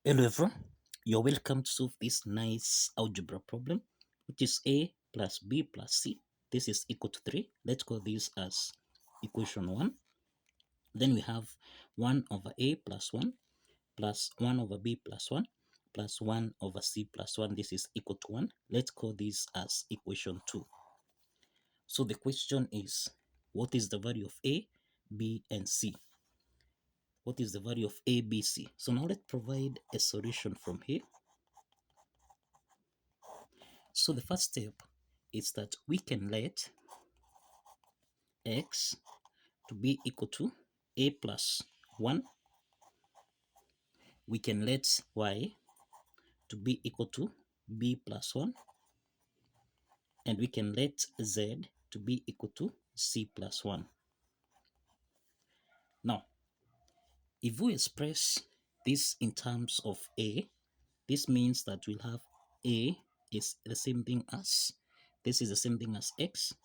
Hello everyone, you're welcome to solve this nice algebra problem, which is a plus b plus c. This is equal to 3. Let's call this as equation 1. Then we have 1 over a plus 1 plus 1 over b plus 1 plus 1 over c plus 1. This is equal to 1. Let's call this as equation 2. So the question is, what is the value of a, b, and c? What is the value of a, b, c? So now let's provide a solution from here. So the first step is that we can let x to be equal to a plus 1. We can let y to be equal to b plus 1. And we can let z to be equal to c plus 1. Now, if we express this in terms of a, this means that we'll have a is the same thing as, this is the same thing as x,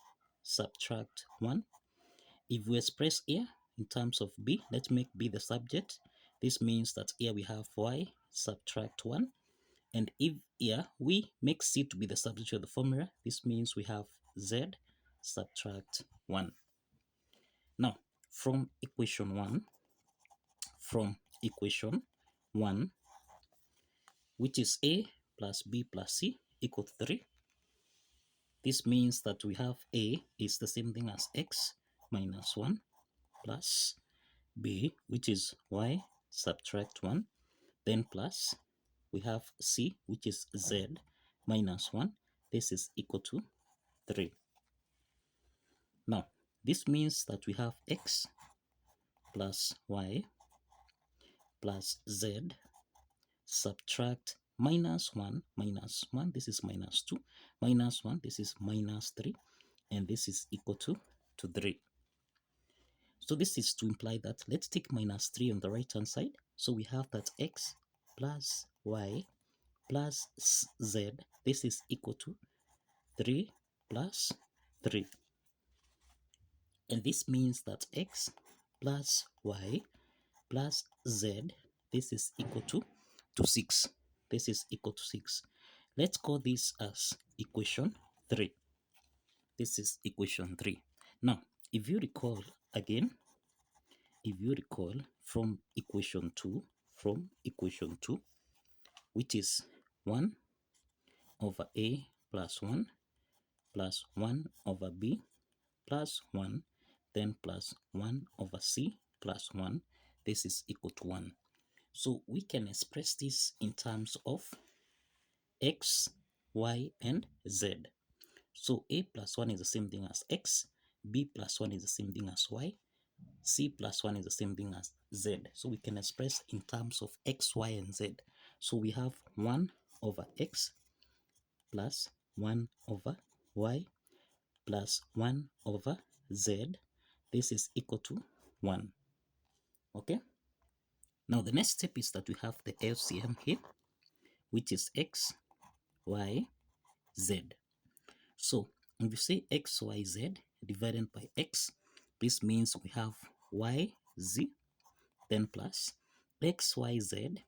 subtract 1. If we express here in terms of b, let's make b the subject. This means that here we have y, subtract 1. And if here we make c to be the subject of the formula, this means we have z, subtract 1. Now, from equation 1, which is a plus b plus c equal to 3, this means that we have a is the same thing as x minus 1 plus b, which is y, subtract 1, then plus we have c, which is z minus 1. This is equal to 3. Now, this means that we have x plus y plus z subtract minus 1, this is minus 2, minus 1, this is minus 3, and this is equal to 3. So this is to imply that, let's take minus 3 on the right hand side. So we have that x plus y plus z, this is equal to 3 plus 3. And this means that x plus y plus z, this is equal to 6. This is equal to 6. Let's call this as equation 3. This is equation 3. Now, if you recall again, from equation 2, which is 1 over a plus 1 plus 1 over b plus 1, then plus 1 over c plus 1, this is equal to 1. So we can express this in terms of x, y, and z. So a plus 1 is the same thing as x, b plus 1 is the same thing as y, c plus 1 is the same thing as z. So we can express in terms of x, y, and z. So we have 1 over x plus 1 over y plus 1 over z. This is equal to 1. Okay? Now the next step is that we have the LCM here, which is x, y, z. So if we say x, y, z divided by x, this means we have y, z, then plus x, y, z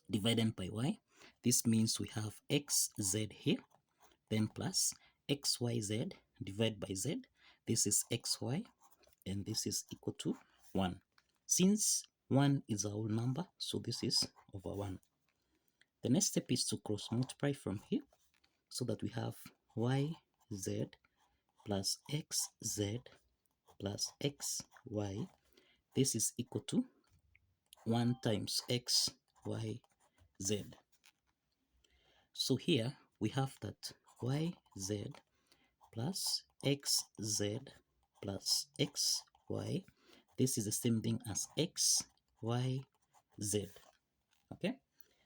divided by y. This means we have x, z here, then plus x, y, z divided by z. This is x, y, and this is equal to 1. Since 1 is a whole number, so this is over 1. The next step is to cross multiply from here, so that we have y, z plus xz plus xy. This is equal to 1 times x, y, z. So here we have that yz plus xz plus xy. This is the same thing as x, y, z. Okay?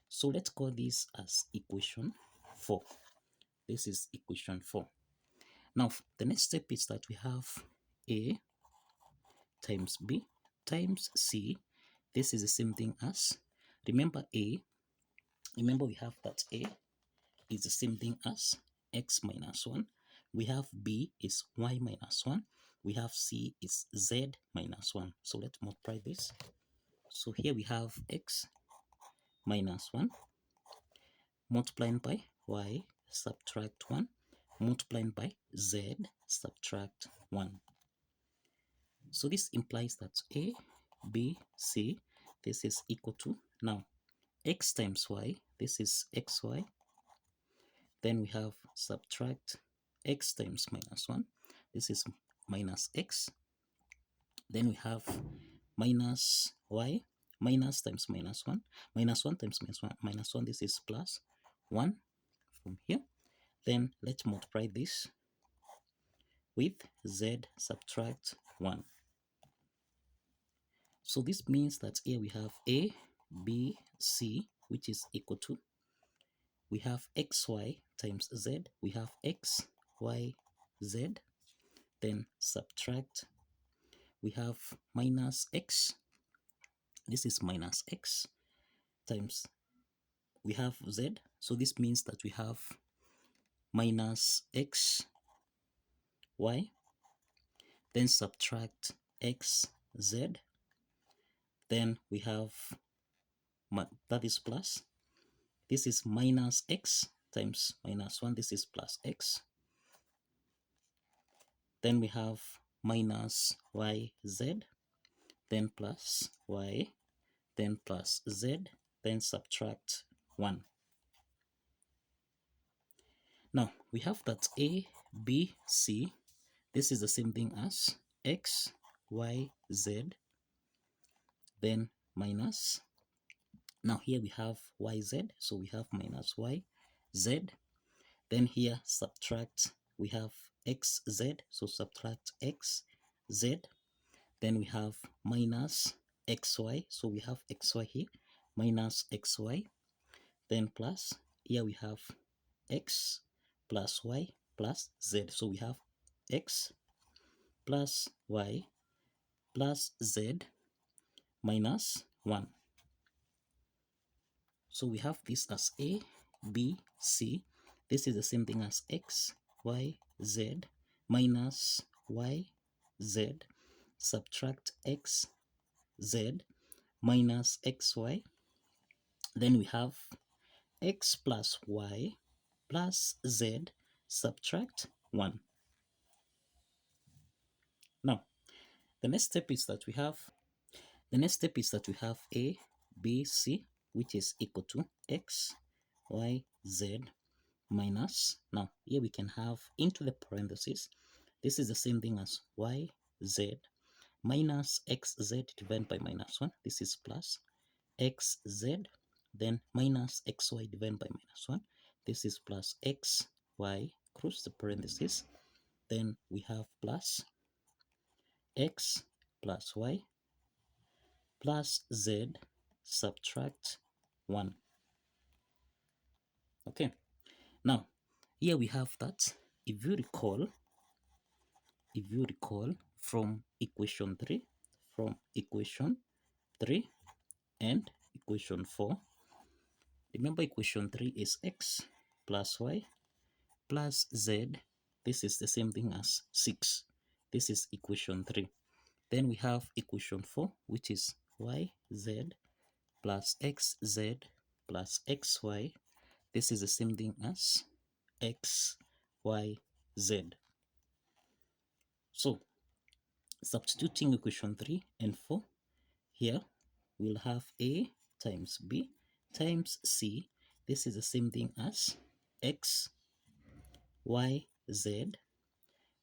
So let's call this as equation 4. This is equation 4. Now, the next step is that we have a times b times c. This is the same thing as, remember we have that a is the same thing as x minus 1. We have b is y minus 1. We have c is z minus 1. So let's multiply this. So here we have x minus 1, multiplying by y, subtract 1, multiplying by z, subtract 1. So this implies that a, b, c, this is equal to, now, x times y, this is xy. Then we have subtract x times minus 1, this is minus x. Then we have minus y, minus times minus 1, minus 1 times minus 1, this is plus 1 from here. Then let's multiply this with z, subtract 1. So this means that here we have a, b, c, which is equal to, we have xy times z, we have x, y, z, then subtract, we have minus x, this is minus x, times, we have z, so this means that we have minus x, y, then subtract x, z, then we have, that is plus, this is minus x times minus 1, this is plus x. Then we have minus y, z, then plus y, then plus z, then subtract 1. Now, we have that a, b, c, this is the same thing as x, y, z, then minus. Now here we have yz, so we have minus y, z. Then here subtract, we have xz, so subtract x, z. Then we have minus xy, so we have xy here, minus xy. Then plus, here we have x plus y plus z, so we have x plus y plus z minus 1. So we have this as a, b, c. This is the same thing as x, y, z minus y, z, subtract x, z minus xy. Then we have x plus y plus z, subtract 1. Now, the next step is that we have a, b, c, which is equal to x, y, z minus, now here we can have into the parentheses, this is the same thing as y, z minus xz divided by minus 1, this is plus xz, then minus xy divided by minus 1, this is plus xy, close the parentheses, then we have plus x plus y plus z, subtract 1. Okay, now here we have that, if you recall from equation 3 and equation 4, remember equation 3 is x plus y plus z, this is the same thing as 6, this is equation 3. Then we have equation 4, which is yz plus xz plus xy, this is the same thing as x, y, z. So substituting equation 3 and 4, here we'll have a times b times c, this is the same thing as x, y, z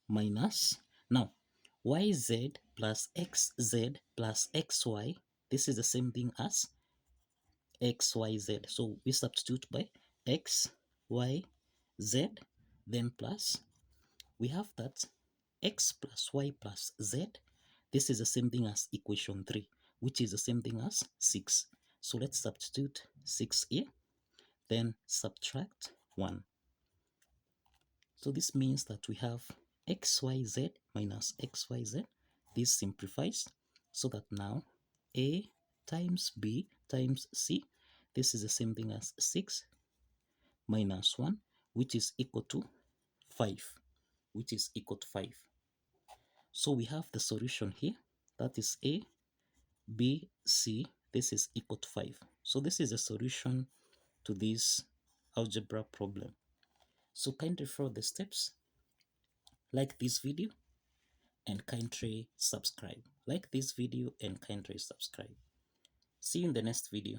minus, now yz plus xz plus xy, this is the same thing as xyz, so we substitute by x, y, z, then plus, we have that x plus y plus z, this is the same thing as equation 3, which is the same thing as 6. So let's substitute 6 here, then subtract 1. So this means that we have xyz minus xyz. This simplifies so that now a times b times c, this is the same thing as 6 minus 1, which is equal to 5, So we have the solution here, that is a, b, c, this is equal to 5. So this is a solution to this algebra problem. So kindly follow the steps, like this video and kindly subscribe. Like this video and kindly subscribe. See you in the next video.